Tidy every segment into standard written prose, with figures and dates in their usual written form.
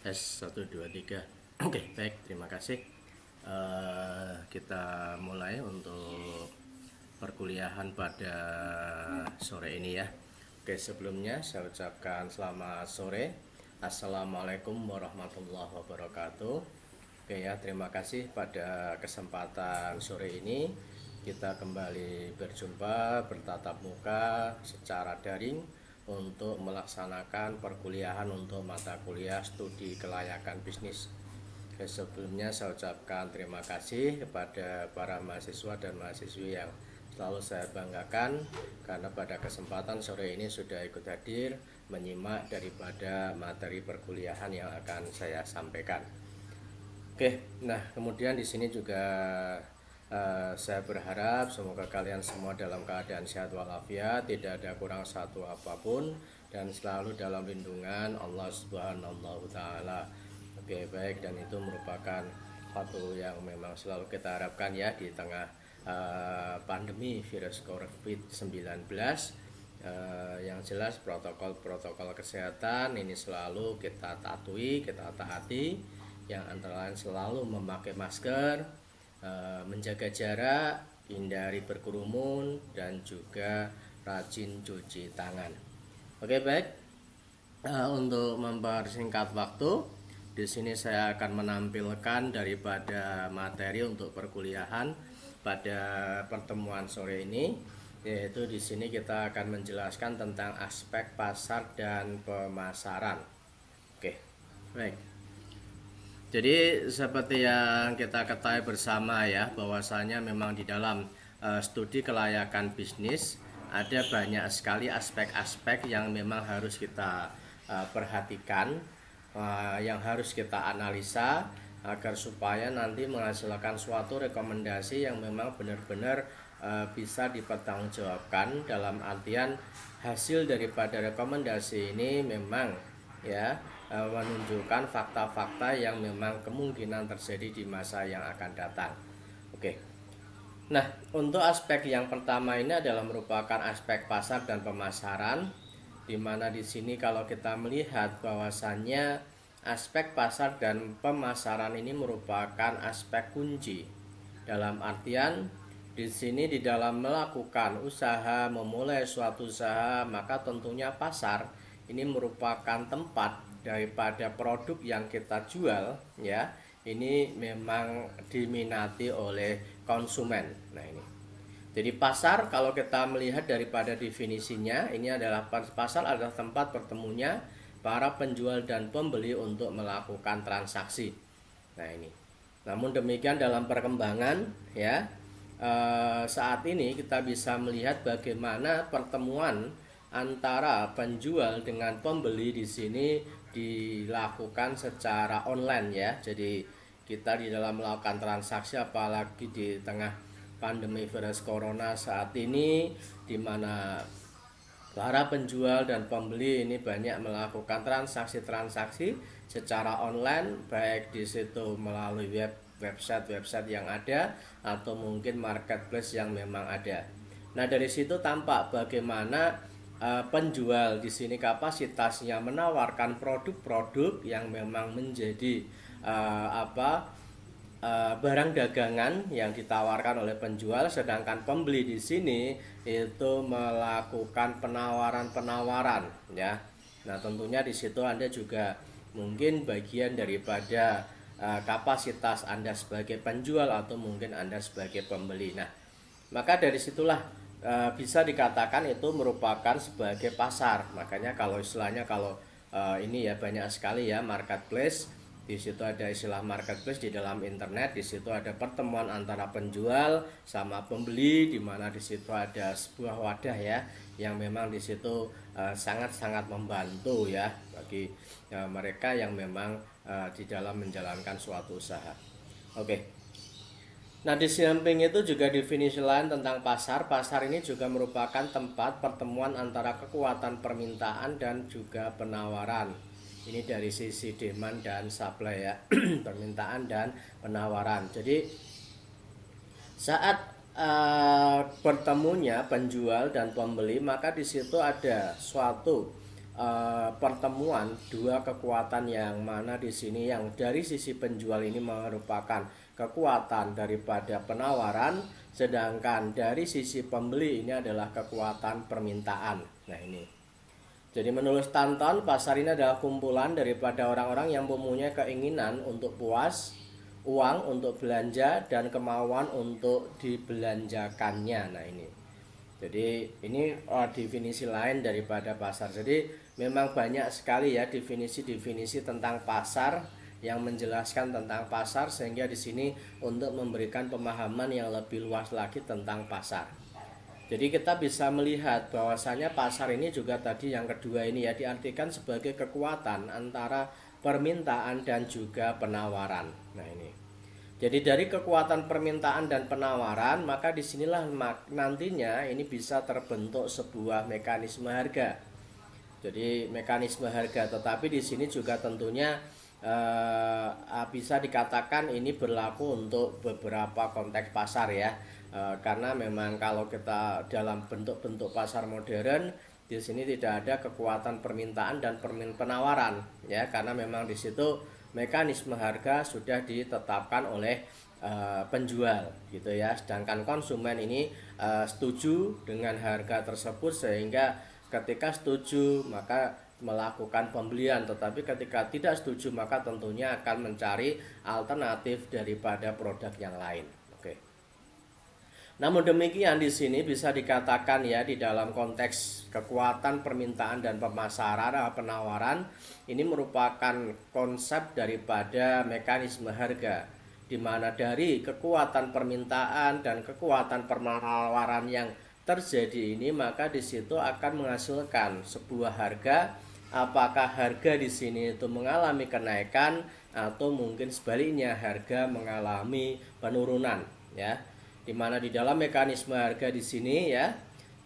Tes 1 2 3. Oke, baik, terima kasih. Kita mulai untuk perkuliahan pada sore ini ya. Oke, sebelumnya saya ucapkan selamat sore. Assalamualaikum warahmatullahi wabarakatuh. Oke ya, terima kasih pada kesempatan sore ini kita kembali berjumpa bertatap muka secara daring untuk melaksanakan perkuliahan untuk mata kuliah studi kelayakan bisnis. Sebelumnya saya ucapkan terima kasih kepada para mahasiswa dan mahasiswi yang selalu saya banggakan karena pada kesempatan sore ini sudah ikut hadir menyimak daripada materi perkuliahan yang akan saya sampaikan. Oke, nah kemudian di sini juga saya berharap semoga kalian semua dalam keadaan sehat walafiat, tidak ada kurang satu apapun, dan selalu dalam lindungan Allah Subhanahu wa Ta'ala. Oke, baik, dan itu merupakan satu yang memang selalu kita harapkan ya di tengah pandemi virus COVID-19. Yang jelas protokol kesehatan ini selalu kita patuhi, kita taati. Yang antara lain selalu memakai masker, menjaga jarak, hindari berkerumun, dan juga rajin cuci tangan. Oke, baik. Untuk mempersingkat waktu, di sini saya akan menampilkan daripada materi untuk perkuliahan pada pertemuan sore ini, yaitu di sini kita akan menjelaskan tentang aspek pasar dan pemasaran. Oke, baik. Jadi seperti yang kita ketahui bersama ya, bahwasanya memang di dalam studi kelayakan bisnis ada banyak sekali aspek-aspek yang memang harus kita perhatikan, yang harus kita analisa agar supaya nanti menghasilkan suatu rekomendasi yang memang benar-benar bisa dipertanggungjawabkan, dalam artian hasil daripada rekomendasi ini memang ya menunjukkan fakta-fakta yang memang kemungkinan terjadi di masa yang akan datang. Oke. Nah, untuk aspek yang pertama ini adalah merupakan aspek pasar dan pemasaran, di mana di sini kalau kita melihat bahwasannya aspek pasar dan pemasaran ini merupakan aspek kunci. Dalam artian di sini di dalam melakukan usaha, memulai suatu usaha, maka tentunya pasar ini merupakan tempat daripada produk yang kita jual ya, ini memang diminati oleh konsumen. Nah ini, jadi pasar kalau kita melihat daripada definisinya, ini adalah pasar adalah tempat bertemunya para penjual dan pembeli untuk melakukan transaksi. Nah ini, namun demikian dalam perkembangan ya, saat ini kita bisa melihat bagaimana pertemuan antara penjual dengan pembeli di sini dilakukan secara online ya. Jadi kita di dalam melakukan transaksi, apalagi di tengah pandemi virus corona saat ini, di mana para penjual dan pembeli ini banyak melakukan transaksi-transaksi secara online, baik di situ melalui website yang ada atau mungkin marketplace yang memang ada. Nah, dari situ tampak bagaimana penjual di sini kapasitasnya menawarkan produk-produk yang memang menjadi barang dagangan yang ditawarkan oleh penjual, sedangkan pembeli di sini itu melakukan penawaran-penawaran ya. Nah, tentunya di situ Anda juga mungkin bagian daripada kapasitas Anda sebagai penjual atau mungkin Anda sebagai pembeli. Nah, maka dari situlah bisa dikatakan itu merupakan sebagai pasar. Makanya kalau istilahnya kalau ini ya banyak sekali ya marketplace. Di situ ada istilah marketplace di dalam internet. Di situ ada pertemuan antara penjual sama pembeli, di mana di situ ada sebuah wadah ya yang memang di situ sangat-sangat membantu ya bagi mereka yang memang di dalam menjalankan suatu usaha. Oke. Nah, di samping itu juga definisi lain tentang pasar. Pasar ini juga merupakan tempat pertemuan antara kekuatan permintaan dan juga penawaran. Ini dari sisi demand dan supply ya, permintaan dan penawaran. Jadi saat bertemunya penjual dan pembeli, maka di situ ada suatu pertemuan dua kekuatan yang mana di sini yang dari sisi penjual ini merupakan kekuatan daripada penawaran, sedangkan dari sisi pembeli ini adalah kekuatan permintaan. Nah ini. Jadi menurut Stanton, pasar ini adalah kumpulan daripada orang-orang yang mempunyai keinginan untuk puas, uang untuk belanja, dan kemauan untuk dibelanjakannya. Nah ini. Jadi ini definisi lain daripada pasar. Jadi memang banyak sekali ya definisi-definisi tentang pasar yang menjelaskan tentang pasar, sehingga di sini untuk memberikan pemahaman yang lebih luas lagi tentang pasar. Jadi kita bisa melihat bahwasanya pasar ini juga tadi yang kedua ini ya diartikan sebagai kekuatan antara permintaan dan juga penawaran. Nah ini. Jadi dari kekuatan permintaan dan penawaran, maka disinilah nantinya ini bisa terbentuk sebuah mekanisme harga. Jadi mekanisme harga, tetapi di sini juga tentunya bisa dikatakan ini berlaku untuk beberapa konteks pasar ya. Karena memang kalau kita dalam bentuk-bentuk pasar modern di sini tidak ada kekuatan permintaan dan penawaran ya, karena memang di situ mekanisme harga sudah ditetapkan oleh penjual gitu ya, sedangkan konsumen ini setuju dengan harga tersebut, sehingga ketika setuju maka melakukan pembelian, tetapi ketika tidak setuju maka tentunya akan mencari alternatif daripada produk yang lain. Oke. Namun demikian di sini bisa dikatakan ya di dalam konteks kekuatan permintaan dan pemasaran penawaran ini merupakan konsep daripada mekanisme harga, di mana dari kekuatan permintaan dan kekuatan penawaran yang terjadi ini maka di situ akan menghasilkan sebuah harga. Apakah harga di sini itu mengalami kenaikan atau mungkin sebaliknya harga mengalami penurunan ya. Dimana di dalam mekanisme harga di sini ya,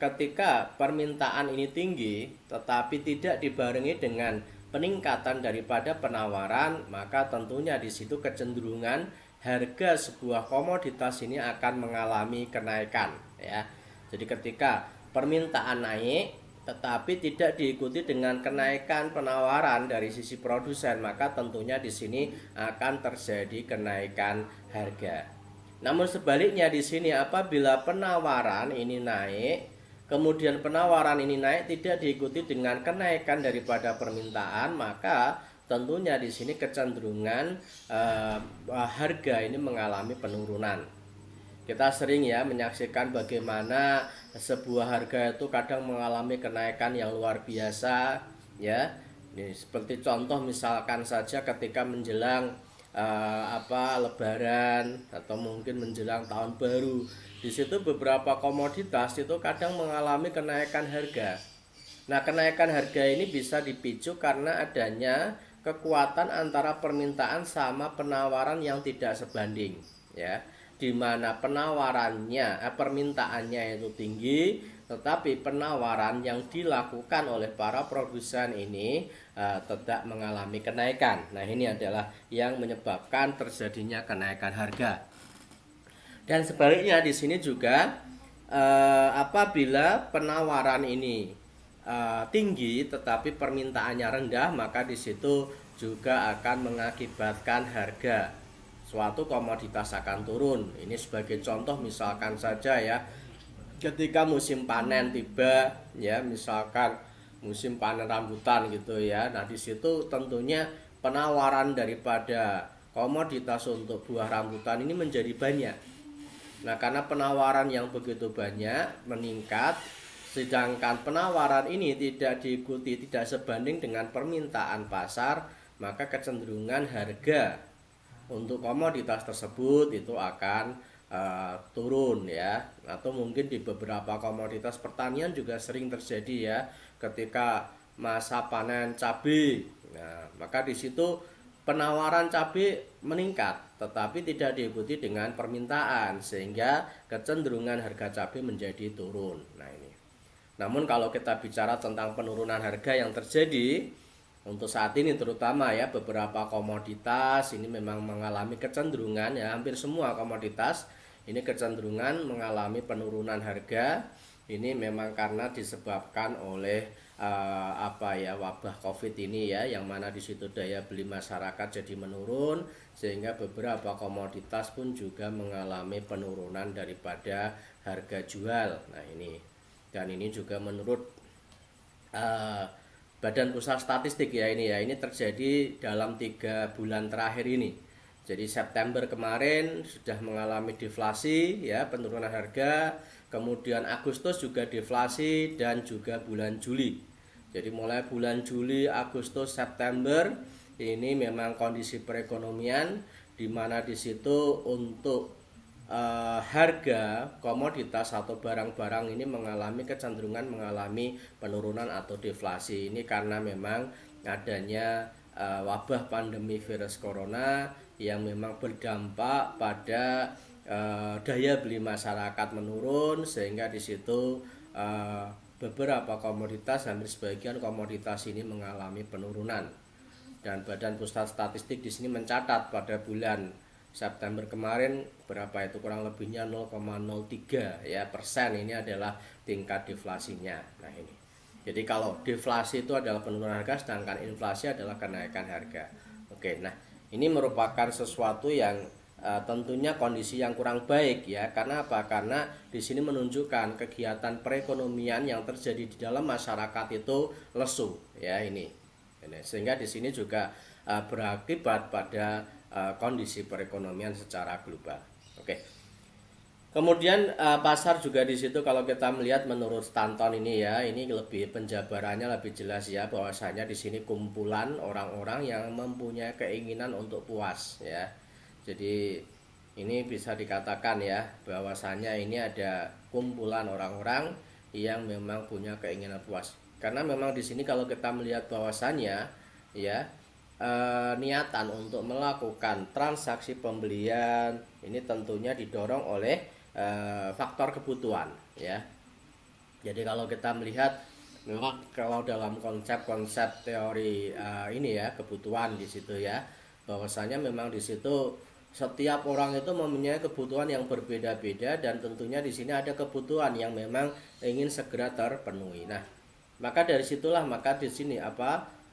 ketika permintaan ini tinggi tetapi tidak dibarengi dengan peningkatan daripada penawaran, maka tentunya di situ kecenderungan harga sebuah komoditas ini akan mengalami kenaikan ya. Jadi ketika permintaan naik tetapi tidak diikuti dengan kenaikan penawaran dari sisi produsen, maka tentunya di sini akan terjadi kenaikan harga. Namun sebaliknya di sini apabila penawaran ini naik, kemudian penawaran ini naik tidak diikuti dengan kenaikan daripada permintaan, maka tentunya di sini kecenderungan harga ini mengalami penurunan. Kita sering ya menyaksikan bagaimana sebuah harga itu kadang mengalami kenaikan yang luar biasa ya. Ini seperti contoh misalkan saja ketika menjelang Lebaran atau mungkin menjelang tahun baru, di situ beberapa komoditas itu kadang mengalami kenaikan harga. Nah, kenaikan harga ini bisa dipicu karena adanya kekuatan antara permintaan sama penawaran yang tidak sebanding ya, di mana permintaannya itu tinggi, tetapi penawaran yang dilakukan oleh para produsen ini tidak mengalami kenaikan. Nah, ini adalah yang menyebabkan terjadinya kenaikan harga. Dan sebaliknya di sini juga apabila penawaran ini tinggi tetapi permintaannya rendah, maka di situ juga akan mengakibatkan harga suatu komoditas akan turun. Ini sebagai contoh misalkan saja ya, ketika musim panen tiba ya, misalkan musim panen rambutan gitu ya. Nah, di situ tentunya penawaran daripada komoditas untuk buah rambutan ini menjadi banyak. Nah, karena penawaran yang begitu banyak meningkat, sedangkan penawaran ini tidak diikuti, tidak sebanding dengan permintaan pasar, maka kecenderungan harga untuk komoditas tersebut itu akan turun ya. Atau mungkin di beberapa komoditas pertanian juga sering terjadi ya, ketika masa panen cabai. Nah, maka di situ penawaran cabai meningkat tetapi tidak diikuti dengan permintaan, sehingga kecenderungan harga cabai menjadi turun. Nah, ini. Namun kalau kita bicara tentang penurunan harga yang terjadi untuk saat ini, terutama ya beberapa komoditas ini memang mengalami kecenderungan ya, hampir semua komoditas ini kecenderungan mengalami penurunan harga, ini memang karena disebabkan oleh wabah Covid ini ya, yang mana di situ daya beli masyarakat jadi menurun, sehingga beberapa komoditas pun juga mengalami penurunan daripada harga jual. Nah ini, dan ini juga menurut Badan Pusat Statistik ya, ini terjadi dalam 3 bulan terakhir ini. Jadi September kemarin sudah mengalami deflasi ya, penurunan harga, kemudian Agustus juga deflasi, dan juga bulan Juli. Jadi mulai bulan Juli, Agustus, September ini memang kondisi perekonomian di mana di situ untuk harga komoditas atau barang-barang ini mengalami kecenderungan mengalami penurunan atau deflasi. Ini karena memang adanya wabah pandemi virus corona yang memang berdampak pada daya beli masyarakat menurun, sehingga di situ beberapa komoditas, hampir sebagian komoditas ini mengalami penurunan. Dan Badan Pusat Statistik di sini mencatat pada bulan September kemarin berapa itu, kurang lebihnya 0,03 ya persen, ini adalah tingkat deflasinya. Nah ini, jadi kalau deflasi itu adalah penurunan harga, sedangkan inflasi adalah kenaikan harga. Oke, nah ini merupakan sesuatu yang tentunya kondisi yang kurang baik ya. Karena apa? Karena di sini menunjukkan kegiatan perekonomian yang terjadi di dalam masyarakat itu lesu ya ini. Sehingga di sini juga berakibat pada kondisi perekonomian secara global. Oke. Kemudian pasar juga di situ kalau kita melihat menurut Stanton ini ya, ini lebih penjabarannya lebih jelas ya, bahwasanya di sini kumpulan orang-orang yang mempunyai keinginan untuk puas ya. Jadi ini bisa dikatakan ya bahwasanya ini ada kumpulan orang-orang yang memang punya keinginan puas. Karena memang di sini kalau kita melihat bahwasannya ya niatan untuk melakukan transaksi pembelian ini tentunya didorong oleh faktor kebutuhan ya. Jadi kalau kita melihat memang kalau dalam konsep teori ini ya, kebutuhan di situ ya, bahwasanya memang di situ setiap orang itu mempunyai kebutuhan yang berbeda-beda, dan tentunya di sini ada kebutuhan yang memang ingin segera terpenuhi. Nah, maka dari situlah maka di sini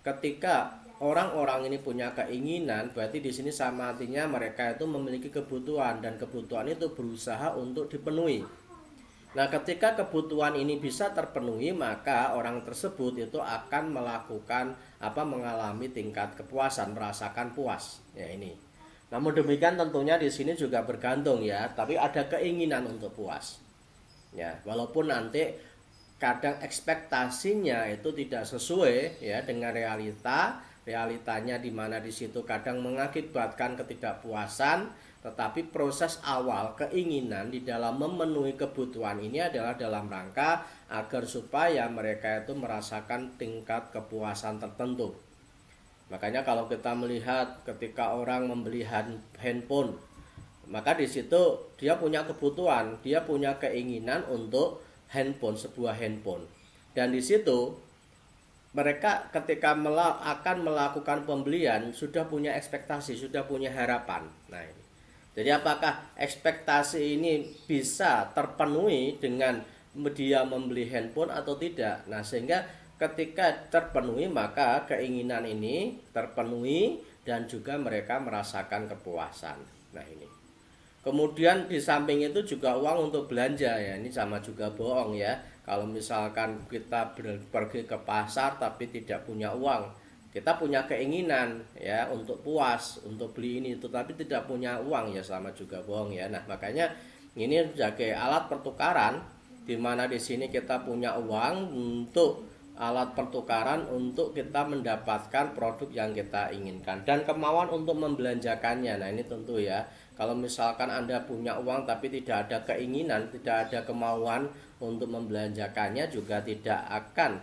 ketika orang-orang ini punya keinginan, berarti di sini sama artinya mereka itu memiliki kebutuhan, dan kebutuhan itu berusaha untuk dipenuhi. Nah, ketika kebutuhan ini bisa terpenuhi, maka orang tersebut itu akan melakukan mengalami tingkat kepuasan, merasakan puas. Ya ini. Namun demikian tentunya di sini juga bergantung ya, tapi ada keinginan untuk puas. Ya, walaupun nanti kadang ekspektasinya itu tidak sesuai ya dengan realitanya, di mana di situ kadang mengakibatkan ketidakpuasan, tetapi proses awal keinginan di dalam memenuhi kebutuhan ini adalah dalam rangka agar supaya mereka itu merasakan tingkat kepuasan tertentu. Makanya kalau kita melihat ketika orang membeli handphone, maka di situ dia punya kebutuhan, dia punya keinginan untuk handphone, sebuah handphone. Dan di situ mereka ketika akan melakukan pembelian sudah punya ekspektasi, sudah punya harapan. Nah ini. Jadi apakah ekspektasi ini bisa terpenuhi dengan dia membeli handphone atau tidak? Nah, sehingga ketika terpenuhi maka keinginan ini terpenuhi dan juga mereka merasakan kepuasan. Nah ini. Kemudian di samping itu juga uang untuk belanja ya, ini sama juga bohong ya. Kalau misalkan kita pergi ke pasar tapi tidak punya uang, kita punya keinginan ya untuk puas, untuk beli ini itu, tapi tidak punya uang ya, sama juga bohong ya. Nah, makanya ini sebagai alat pertukaran, di mana di sini kita punya uang untuk alat pertukaran untuk kita mendapatkan produk yang kita inginkan, dan kemauan untuk membelanjakannya. Nah, ini tentu ya, kalau misalkan Anda punya uang tapi tidak ada keinginan, tidak ada kemauan untuk membelanjakannya, juga tidak akan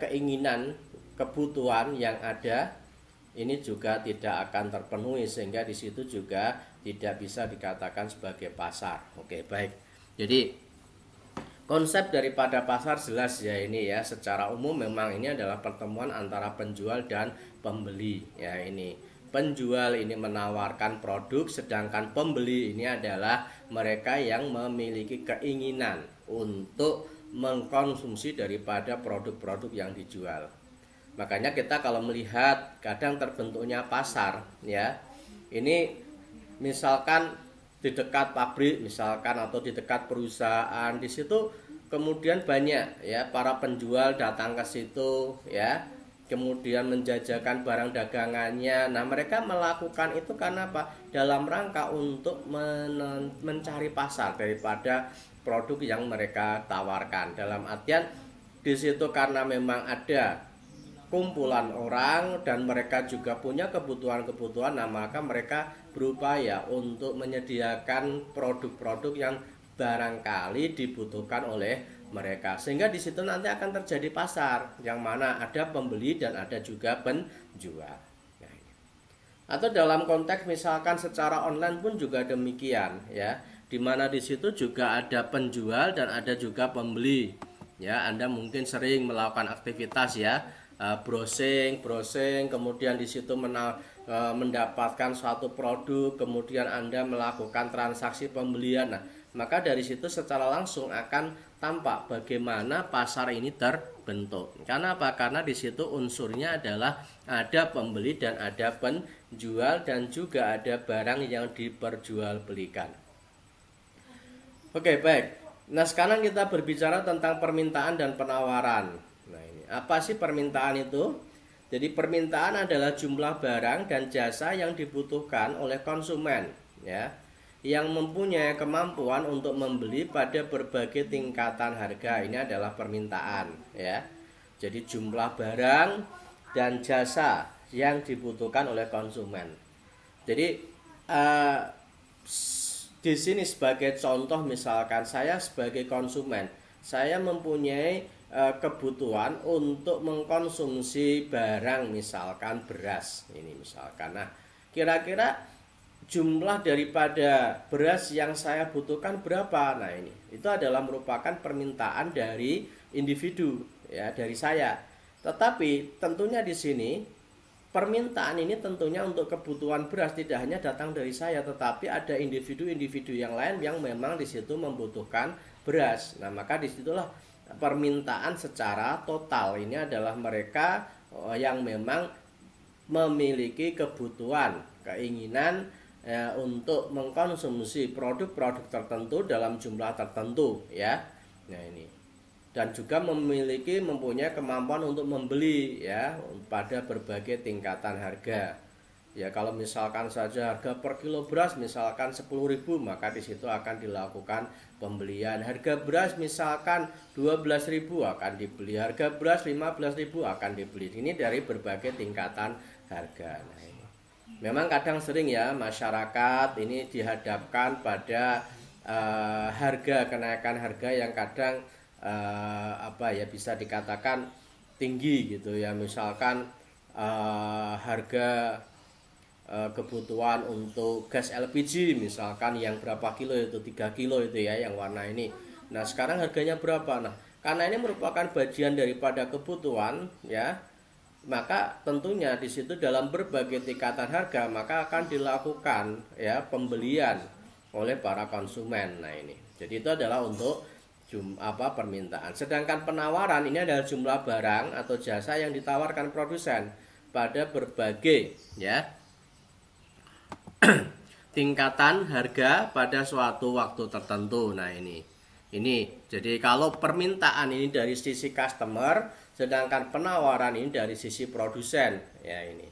keinginan, kebutuhan yang ada ini juga tidak akan terpenuhi, sehingga di situ juga tidak bisa dikatakan sebagai pasar. Oke, baik. Jadi konsep daripada pasar jelas ya ini ya, secara umum memang ini adalah pertemuan antara penjual dan pembeli ya ini. Penjual ini menawarkan produk, sedangkan pembeli ini adalah mereka yang memiliki keinginan untuk mengkonsumsi daripada produk-produk yang dijual. Makanya kita kalau melihat kadang terbentuknya pasar ya, ini misalkan di dekat pabrik misalkan atau di dekat perusahaan, di situ kemudian banyak ya para penjual datang ke situ ya, kemudian menjajakan barang dagangannya. Nah, mereka melakukan itu karena apa? Dalam rangka untuk mencari pasar daripada produk yang mereka tawarkan. Dalam artian di situ karena memang ada kumpulan orang dan mereka juga punya kebutuhan-kebutuhan, nah maka mereka berupaya untuk menyediakan produk-produk yang barangkali dibutuhkan oleh mereka, sehingga di situ nanti akan terjadi pasar yang mana ada pembeli dan ada juga penjual. Atau dalam konteks misalkan secara online pun juga demikian ya, dimana di situ juga ada penjual dan ada juga pembeli ya. Anda mungkin sering melakukan aktivitas ya, browsing, kemudian di situ mendapatkan suatu produk, kemudian Anda melakukan transaksi pembelian. Nah, maka dari situ secara langsung akan tampak bagaimana pasar ini terbentuk. Karena apa? Karena di situ unsurnya adalah ada pembeli dan ada penjual dan juga ada barang yang diperjualbelikan. Oke, baik. Nah, sekarang kita berbicara tentang permintaan dan penawaran. Nah, ini apa sih permintaan itu? Jadi permintaan adalah jumlah barang dan jasa yang dibutuhkan oleh konsumen ya, yang mempunyai kemampuan untuk membeli pada berbagai tingkatan harga. Ini adalah permintaan ya. Jadi jumlah barang dan jasa yang dibutuhkan oleh konsumen. Jadi di sini sebagai contoh, misalkan saya sebagai konsumen, saya mempunyai kebutuhan untuk mengkonsumsi barang misalkan beras ini misalkan. Nah, kira-kira jumlah daripada beras yang saya butuhkan berapa? Nah, ini itu adalah merupakan permintaan dari individu ya, dari saya. Tetapi tentunya di sini permintaan ini tentunya untuk kebutuhan beras tidak hanya datang dari saya, tetapi ada individu-individu yang lain yang memang di situ membutuhkan beras. Nah, maka disitulah permintaan secara total. Ini adalah mereka yang memang memiliki kebutuhan, keinginan untuk mengkonsumsi produk-produk tertentu dalam jumlah tertentu ya. Nah, ini dan juga mempunyai kemampuan untuk membeli ya pada berbagai tingkatan harga. Ya, kalau misalkan saja harga per kilo beras misalkan 10.000, maka di situ akan dilakukan pembelian. Harga beras misalkan 12.000 akan dibeli, harga beras 15.000 akan dibeli. Ini dari berbagai tingkatan harga. Nah, ini memang kadang sering ya masyarakat ini dihadapkan pada kenaikan harga yang kadang bisa dikatakan tinggi gitu ya. Misalkan harga kebutuhan untuk gas LPG misalkan yang berapa kilo itu, 3 kilo itu ya yang warna ini. Nah, sekarang harganya berapa? Nah, karena ini merupakan bagian daripada kebutuhan ya, maka tentunya di situ dalam berbagai tingkatan harga maka akan dilakukan ya pembelian oleh para konsumen. Nah, ini. Jadi itu adalah untuk permintaan. Sedangkan penawaran ini adalah jumlah barang atau jasa yang ditawarkan produsen pada berbagai ya tingkatan harga pada suatu waktu tertentu. Nah, ini jadi kalau permintaan ini dari sisi customer, sedangkan penawaran ini dari sisi produsen ya. Ini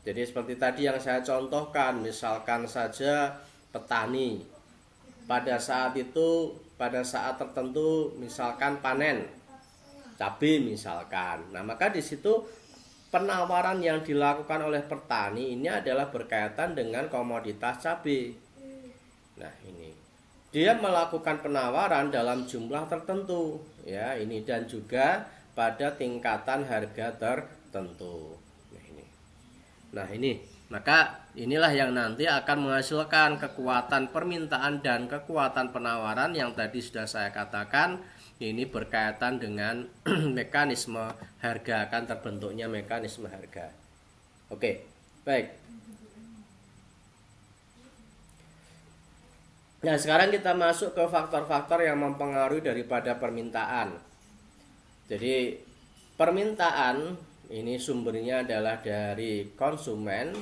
jadi seperti tadi yang saya contohkan, misalkan saja petani pada saat tertentu misalkan panen cabai misalkan. Nah, maka di situ penawaran yang dilakukan oleh petani ini adalah berkaitan dengan komoditas cabai. Nah, ini dia melakukan penawaran dalam jumlah tertentu ya, ini dan juga pada tingkatan harga tertentu. Nah, ini maka inilah yang nanti akan menghasilkan kekuatan permintaan dan kekuatan penawaran yang tadi sudah saya katakan. Ini berkaitan dengan mekanisme harga, akan terbentuknya mekanisme harga. Oke, baik. Nah, sekarang kita masuk ke faktor-faktor yang mempengaruhi daripada permintaan. Jadi, permintaan ini sumbernya adalah dari konsumen.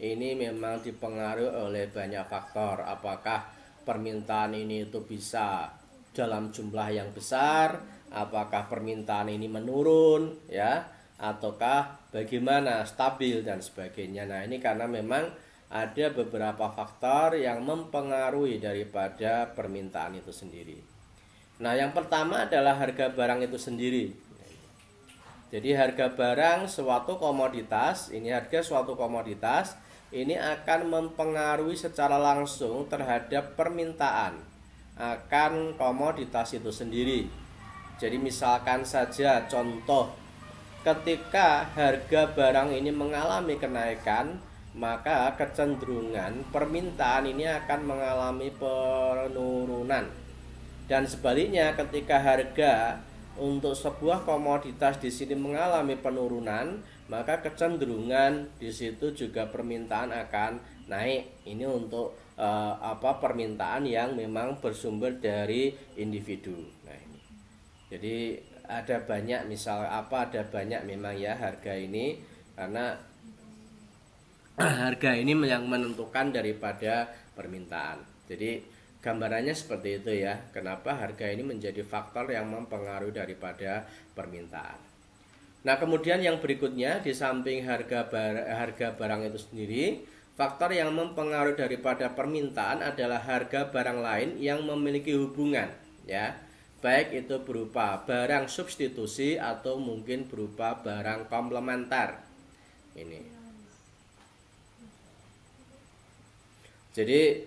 Ini memang dipengaruhi oleh banyak faktor. Apakah permintaan ini itu bisa dalam jumlah yang besar, apakah permintaan ini menurun, ya, ataukah bagaimana, stabil dan sebagainya. Nah, ini karena memang ada beberapa faktor yang mempengaruhi daripada permintaan itu sendiri. Nah, yang pertama adalah harga barang itu sendiri. Jadi harga barang suatu komoditas, ini harga suatu komoditas ini akan mempengaruhi secara langsung terhadap permintaan akan komoditas itu sendiri. Jadi misalkan saja contoh, ketika harga barang ini mengalami kenaikan, maka kecenderungan permintaan ini akan mengalami penurunan. Dan sebaliknya, ketika harga untuk sebuah komoditas di sini mengalami penurunan, maka kecenderungan di situ juga permintaan akan naik. Ini untuk permintaan yang memang bersumber dari individu. Nah, ini. Jadi ada banyak ada banyak memang ya harga ini, karena harga ini yang menentukan daripada permintaan. Jadi gambarannya seperti itu ya. Kenapa harga ini menjadi faktor yang mempengaruhi daripada permintaan. Nah, kemudian yang berikutnya, di samping harga barang itu sendiri, faktor yang mempengaruhi daripada permintaan adalah harga barang lain yang memiliki hubungan, ya. Baik itu berupa barang substitusi atau mungkin berupa barang komplementer. Ini. Jadi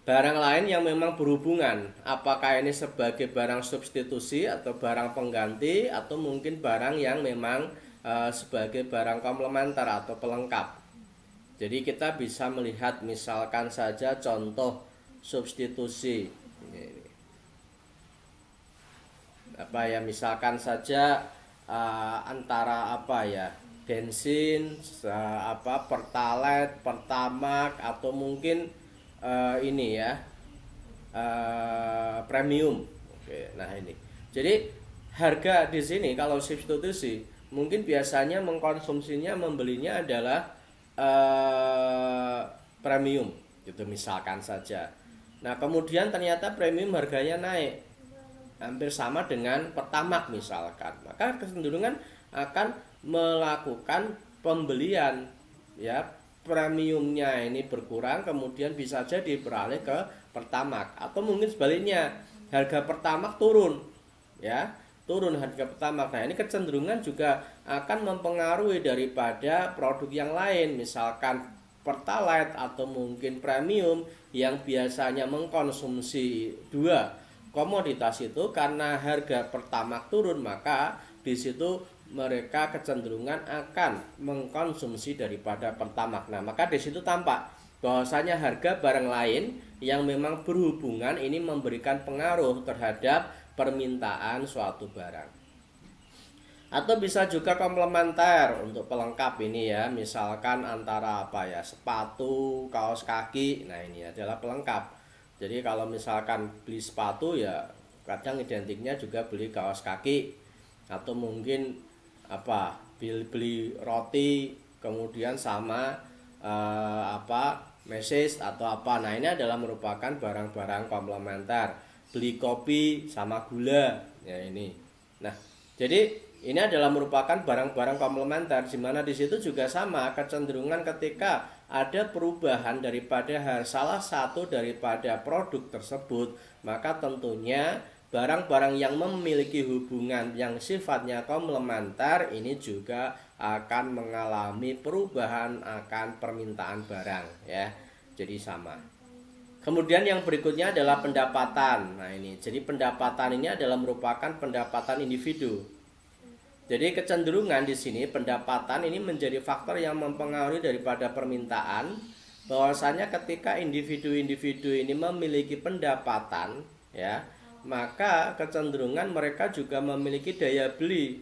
barang lain yang memang berhubungan, apakah ini sebagai barang substitusi atau barang pengganti, atau mungkin barang yang memang sebagai barang komplementer atau pelengkap. Jadi kita bisa melihat misalkan saja contoh substitusi. Misalkan saja antara bensin, Pertalite, Pertamax, atau mungkin premium. Oke, nah ini. Jadi harga di sini kalau substitusi mungkin biasanya membelinya adalah premium, gitu misalkan saja. Nah, kemudian ternyata premium harganya naik hampir sama dengan Pertamax misalkan, maka kecenderungan akan melakukan pembelian, ya, premiumnya ini berkurang, kemudian bisa jadi beralih ke Pertamax. Atau mungkin sebaliknya, harga Pertamax turun, ya, turun harga Pertamax. Nah, ini kecenderungan juga akan mempengaruhi daripada produk yang lain, misalkan Pertalite atau mungkin premium yang biasanya mengkonsumsi dua komoditas itu, karena harga Pertamax turun, maka di situ mereka kecenderungan akan mengkonsumsi daripada Pertamax. Nah, maka di situ tampak bahwasanya harga barang lain yang memang berhubungan ini memberikan pengaruh terhadap permintaan suatu barang. Atau bisa juga komplementer untuk pelengkap ini ya, misalkan antara sepatu, kaos kaki. Nah, ini adalah pelengkap. Jadi kalau misalkan beli sepatu ya kadang identiknya juga beli kaos kaki, atau mungkin beli roti kemudian sama mesis atau apa. Nah, ini adalah merupakan barang-barang komplementer. Beli kopi sama gula, ya ini. Nah, jadi ini adalah merupakan barang-barang komplementer, di mana di situ juga sama kecenderungan ketika ada perubahan daripada salah satu daripada produk tersebut, maka tentunya barang-barang yang memiliki hubungan yang sifatnya komplementer ini juga akan mengalami perubahan akan permintaan barang, ya. Jadi sama. Kemudian yang berikutnya adalah pendapatan. Nah, ini. Jadi pendapatan ini adalah merupakan pendapatan individu. Jadi kecenderungan di sini pendapatan ini menjadi faktor yang mempengaruhi daripada permintaan, bahwasanya ketika individu-individu ini memiliki pendapatan, ya, maka kecenderungan mereka juga memiliki daya beli,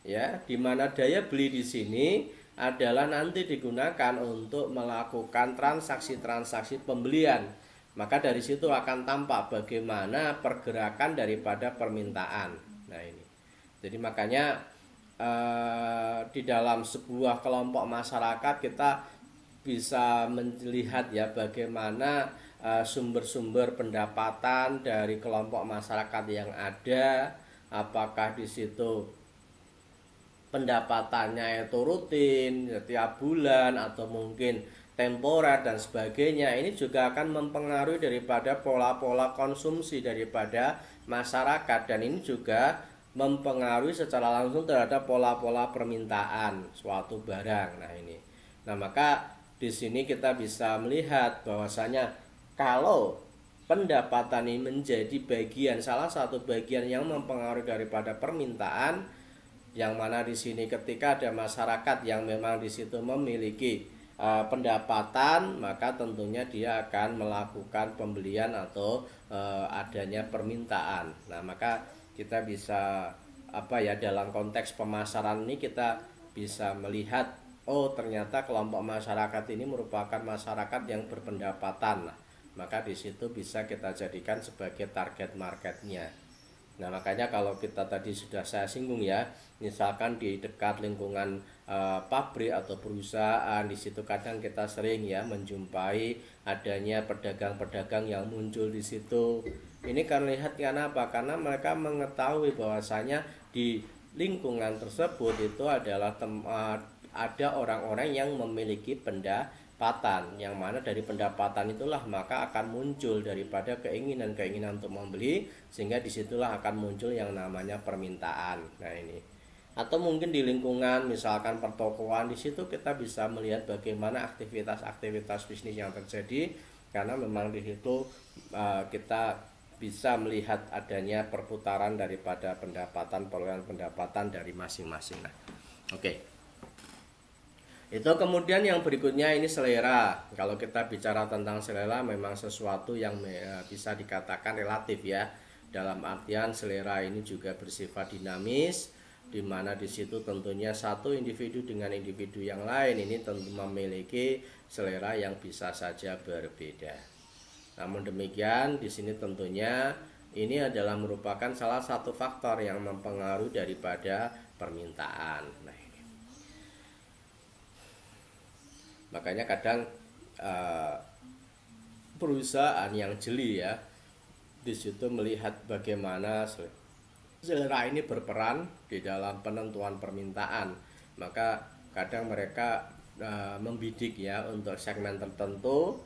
ya, di mana daya beli di sini adalah nanti digunakan untuk melakukan transaksi-transaksi pembelian. maka dari situ akan tampak bagaimana pergerakan daripada permintaan. Nah ini, jadi makanya di dalam sebuah kelompok masyarakat kita bisa melihat ya bagaimana sumber-sumber pendapatan dari kelompok masyarakat yang ada, apakah di situ pendapatannya itu rutin setiap bulan atau mungkin temporer dan sebagainya. Ini juga akan mempengaruhi daripada pola-pola konsumsi daripada masyarakat, dan ini juga mempengaruhi secara langsung terhadap pola-pola permintaan suatu barang. Nah ini, nah maka di sini kita bisa melihat bahwasanya kalau pendapatan ini menjadi bagian, salah satu bagian yang mempengaruhi daripada permintaan, yang mana di sini ketika ada masyarakat yang memang di situ memiliki pendapatan, maka tentunya dia akan melakukan pembelian atau adanya permintaan. Nah, maka kita bisa dalam konteks pemasaran ini kita bisa melihat, oh ternyata kelompok masyarakat ini merupakan masyarakat yang berpendapatan. Nah, maka di situ bisa kita jadikan sebagai target marketnya. Nah, makanya kalau kita tadi sudah saya singgung ya, misalkan di dekat lingkungan pabrik atau perusahaan, di situ kadang kita sering ya menjumpai adanya pedagang-pedagang yang muncul di situ. Ini kan lihat karena apa? Karena mereka mengetahui bahwasanya di lingkungan tersebut itu adalah ada orang-orang yang memiliki pendapatan, yang mana dari pendapatan itulah maka akan muncul daripada keinginan-keinginan untuk membeli, sehingga disitulah akan muncul yang namanya permintaan. Nah ini, atau mungkin di lingkungan misalkan pertokoan, di situ kita bisa melihat bagaimana aktivitas-aktivitas bisnis yang terjadi, karena memang di situ kita bisa melihat adanya perputaran daripada pendapatan, perolehan pendapatan dari masing-masing. Nah, oke. Itu kemudian yang berikutnya ini selera. Kalau kita bicara tentang selera, memang sesuatu yang bisa dikatakan relatif ya. Dalam artian selera ini juga bersifat dinamis, di mana di situ tentunya satu individu dengan individu yang lain ini tentu memiliki selera yang bisa saja berbeda. Namun demikian di sini tentunya ini adalah merupakan salah satu faktor yang mempengaruhi daripada permintaan. Nah, makanya kadang perusahaan yang jeli ya di situ melihat bagaimana selera ini berperan di dalam penentuan permintaan, maka kadang mereka membidik ya untuk segmen tertentu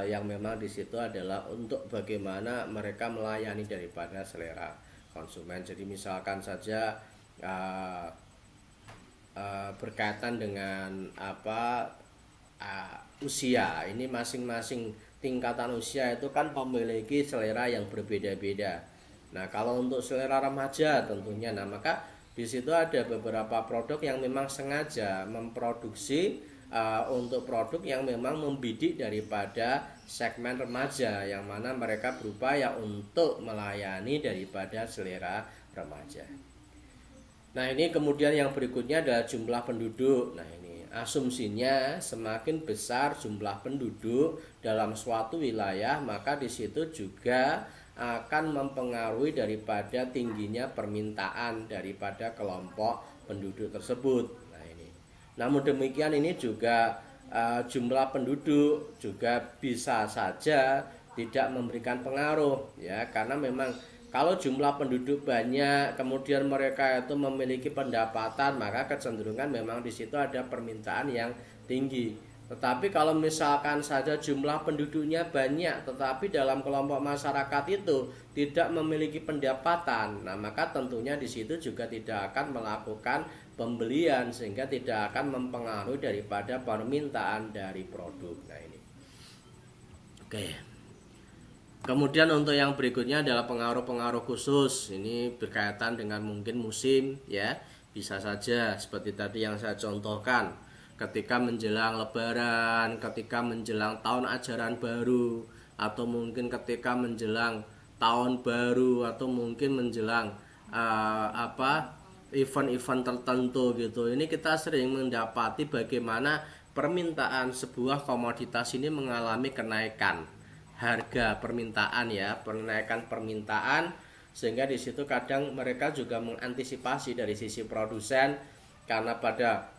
yang memang di situ adalah untuk bagaimana mereka melayani daripada selera konsumen. Jadi misalkan saja berkaitan dengan usia, ini masing-masing tingkatan usia itu kan memiliki selera yang berbeda-beda. Nah, kalau untuk selera remaja tentunya, nah maka di situ ada beberapa produk yang memang sengaja memproduksi untuk produk yang memang membidik daripada segmen remaja, yang mana mereka berupaya untuk melayani daripada selera remaja. Nah, ini kemudian yang berikutnya adalah jumlah penduduk. Nah, ini asumsinya semakin besar jumlah penduduk dalam suatu wilayah, maka di situ juga akan mempengaruhi daripada tingginya permintaan daripada kelompok penduduk tersebut. Nah, ini. Namun demikian ini juga jumlah penduduk juga bisa saja tidak memberikan pengaruh ya, karena memang kalau jumlah penduduk banyak, kemudian mereka itu memiliki pendapatan, maka kecenderungan memang di situ ada permintaan yang tinggi. Tetapi kalau misalkan saja jumlah penduduknya banyak, tetapi dalam kelompok masyarakat itu tidak memiliki pendapatan, nah maka tentunya di situ juga tidak akan melakukan pembelian, sehingga tidak akan mempengaruhi daripada permintaan dari produk. Nah ini. Oke. Kemudian untuk yang berikutnya adalah pengaruh-pengaruh khusus. Ini berkaitan dengan mungkin musim ya. Bisa saja seperti tadi yang saya contohkan, ketika menjelang lebaran, ketika menjelang tahun ajaran baru, atau mungkin ketika menjelang tahun baru, atau mungkin menjelang event-event tertentu gitu. Ini kita sering mendapati bagaimana permintaan sebuah komoditas ini mengalami kenaikan. harga permintaan ya, kenaikan permintaan, sehingga di situ kadang mereka juga mengantisipasi dari sisi produsen karena pada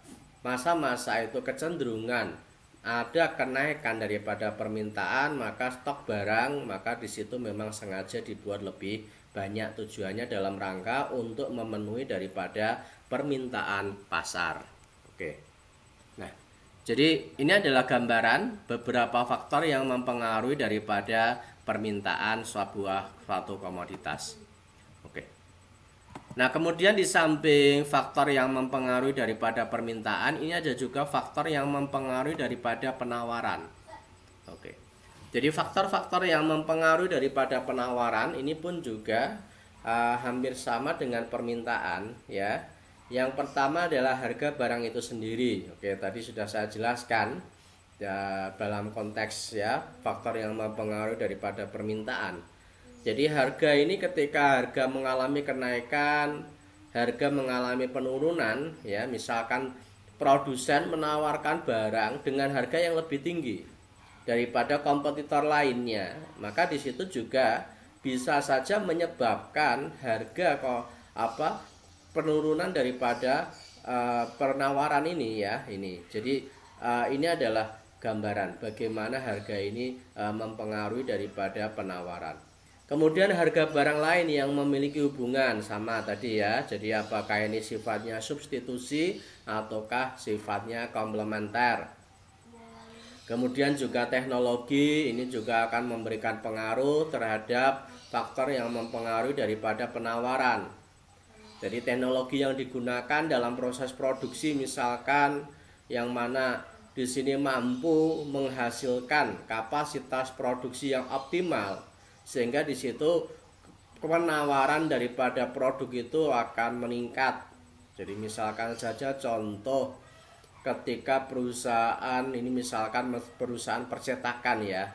masa-masa itu kecenderungan ada kenaikan daripada permintaan, maka stok barang, maka di situ memang sengaja dibuat lebih banyak, tujuannya dalam rangka untuk memenuhi daripada permintaan pasar. Oke. Nah, jadi ini adalah gambaran beberapa faktor yang mempengaruhi daripada permintaan suatu komoditas. Oke. Nah, kemudian di samping faktor yang mempengaruhi daripada permintaan, ini ada juga faktor yang mempengaruhi daripada penawaran. Oke. Jadi faktor-faktor yang mempengaruhi daripada penawaran ini pun juga hampir sama dengan permintaan ya. Yang pertama adalah harga barang itu sendiri. Oke, tadi sudah saya jelaskan ya, dalam konteks ya faktor yang mempengaruhi daripada permintaan. Jadi harga ini ketika harga mengalami kenaikan, harga mengalami penurunan ya, misalkan produsen menawarkan barang dengan harga yang lebih tinggi daripada kompetitor lainnya, maka di situ juga bisa saja menyebabkan harga penurunan daripada penawaran ini ya. Jadi ini adalah gambaran bagaimana harga ini mempengaruhi daripada penawaran. Kemudian harga barang lain yang memiliki hubungan sama tadi ya. Jadi apakah ini sifatnya substitusi ataukah sifatnya komplementer. Kemudian juga teknologi ini juga akan memberikan pengaruh terhadap faktor yang mempengaruhi daripada penawaran. Jadi teknologi yang digunakan dalam proses produksi misalkan yang mana di sini mampu menghasilkan kapasitas produksi yang optimal, sehingga di situ penawaran daripada produk itu akan meningkat. Jadi misalkan saja contoh ketika perusahaan ini misalkan perusahaan percetakan ya,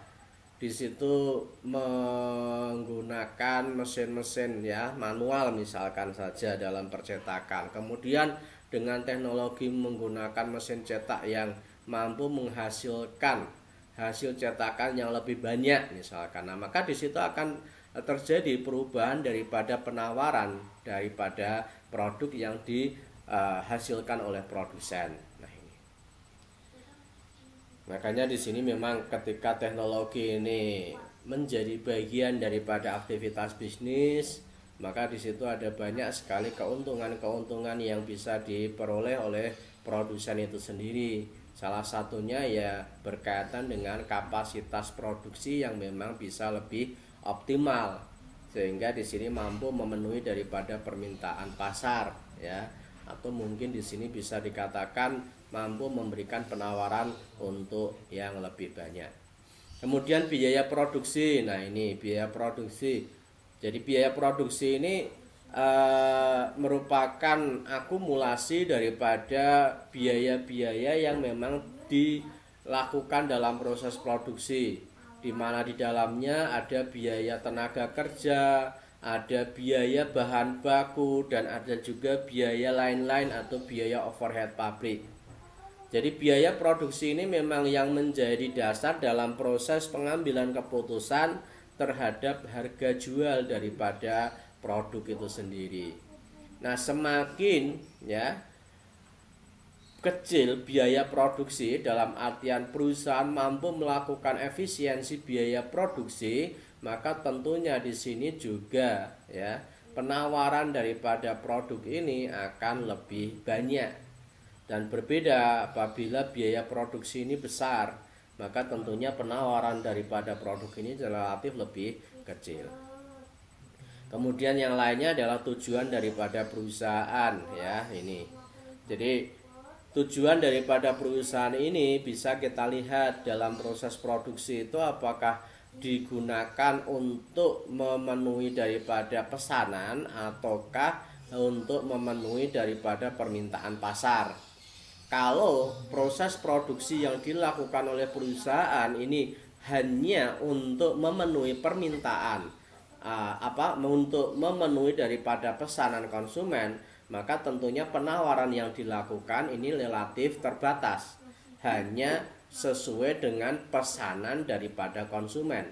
di situ menggunakan mesin-mesin ya manual misalkan saja dalam percetakan, kemudian dengan teknologi menggunakan mesin cetak yang mampu menghasilkan hasil cetakan yang lebih banyak misalkan. Nah, maka di situ akan terjadi perubahan daripada penawaran daripada produk yang dihasilkan oleh produsen. Makanya di sini memang ketika teknologi ini menjadi bagian daripada aktivitas bisnis, maka di situ ada banyak sekali keuntungan-keuntungan yang bisa diperoleh oleh produsen itu sendiri. Salah satunya ya berkaitan dengan kapasitas produksi yang memang bisa lebih optimal, sehingga di sini mampu memenuhi daripada permintaan pasar ya, atau mungkin di sini bisa dikatakan mampu memberikan penawaran untuk yang lebih banyak. Kemudian biaya produksi. Nah, ini biaya produksi. Jadi biaya produksi ini merupakan akumulasi daripada biaya-biaya yang memang dilakukan dalam proses produksi, di mana di dalamnya ada biaya tenaga kerja, ada biaya bahan baku, dan ada juga biaya lain-lain atau biaya overhead pabrik. Jadi biaya produksi ini memang yang menjadi dasar dalam proses pengambilan keputusan terhadap harga jual daripada produk itu sendiri. Nah, semakin ya kecil biaya produksi dalam artian perusahaan mampu melakukan efisiensi biaya produksi, maka tentunya di sini juga ya penawaran daripada produk ini akan lebih banyak. Dan berbeda apabila biaya produksi ini besar, maka tentunya penawaran daripada produk ini relatif lebih kecil. Kemudian yang lainnya adalah tujuan daripada perusahaan ya ini. Jadi tujuan daripada perusahaan ini bisa kita lihat dalam proses produksi itu apakah digunakan untuk memenuhi daripada pesanan ataukah untuk memenuhi daripada permintaan pasar. Kalau proses produksi yang dilakukan oleh perusahaan ini hanya untuk memenuhi permintaan untuk memenuhi daripada pesanan konsumen, maka tentunya penawaran yang dilakukan ini relatif terbatas, hanya sesuai dengan pesanan daripada konsumen.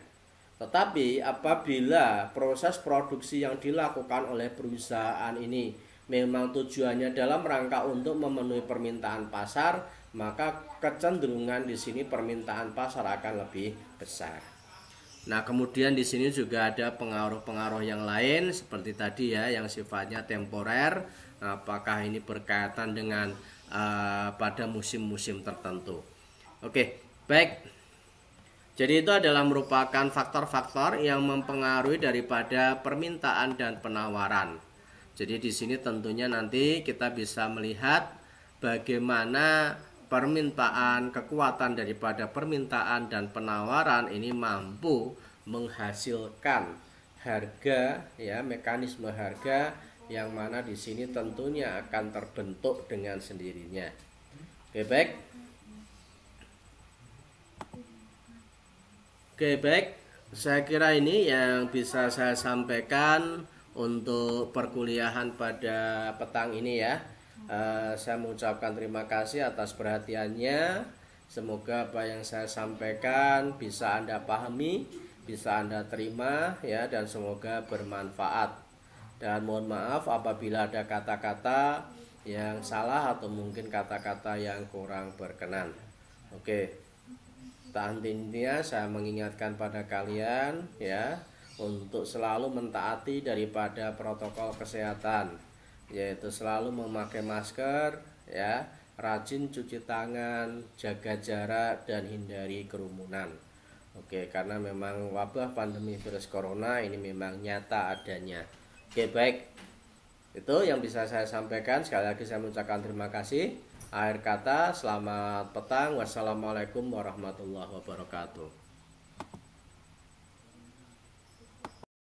Tetapi apabila proses produksi yang dilakukan oleh perusahaan ini memang tujuannya dalam rangka untuk memenuhi permintaan pasar, maka kecenderungan di sini permintaan pasar akan lebih besar. Nah, kemudian di sini juga ada pengaruh-pengaruh yang lain seperti tadi ya, yang sifatnya temporer. Apakah ini berkaitan dengan pada musim-musim tertentu? Oke, baik. Jadi itu adalah merupakan faktor-faktor yang mempengaruhi daripada permintaan dan penawaran. Jadi di sini tentunya nanti kita bisa melihat bagaimana permintaan, kekuatan daripada permintaan dan penawaran ini mampu menghasilkan harga ya, mekanisme harga yang mana di sini tentunya akan terbentuk dengan sendirinya. Oke, baik. Oke, baik. Saya kira ini yang bisa saya sampaikan untuk perkuliahan pada petang ini ya. Saya mengucapkan terima kasih atas perhatiannya. Semoga apa yang saya sampaikan bisa Anda pahami, bisa Anda terima ya, dan semoga bermanfaat. Dan mohon maaf apabila ada kata-kata yang salah atau mungkin kata-kata yang kurang berkenan. Oke. Intinya saya mengingatkan pada kalian ya untuk selalu mentaati daripada protokol kesehatan, yaitu selalu memakai masker ya, rajin cuci tangan, jaga jarak dan hindari kerumunan. Oke, karena memang wabah pandemi virus corona ini memang nyata adanya. Oke, baik. Itu yang bisa saya sampaikan. Sekali lagi saya mengucapkan terima kasih. Akhir kata, selamat petang. Wassalamualaikum warahmatullahi wabarakatuh.